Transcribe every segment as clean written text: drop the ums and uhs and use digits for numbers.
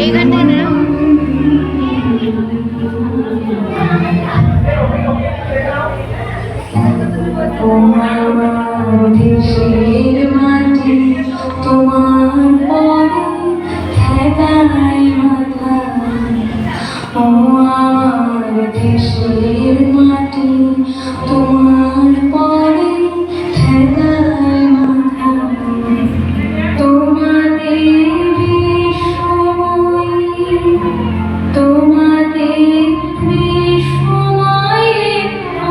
এইখান থেকে নাও। দেশের মাটি তোমার পরে ঠেকাই মাথা, ও আমার দেশের মাটি তোমার পরে ঠেকাই মাথা। তোমাদের বিশ্বময়ী, তোমাদের বিশ্বময়ী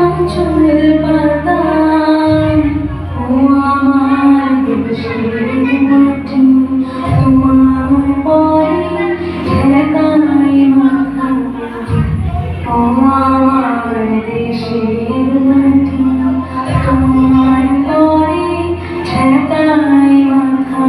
আঁচল পাতা, ও আমার দেশের মাটি তোমার পরে ঠেকাই মাথা, ও আমার দেশের মাটি তোমার পরে ঠেকাই মাথা।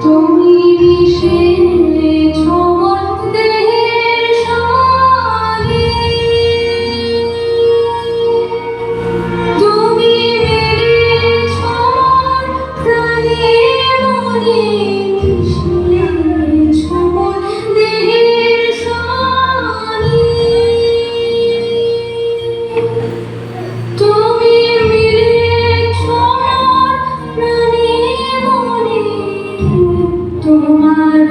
তুমি মিশেছ মোর দেহের সঙ্গে, তুমি মিলেছ মোর প্রাণে মনে, মিশেছ মোর দেহের সঙ্গে। তুমি মিলেছ মোর প্রাণে মনে, তোমার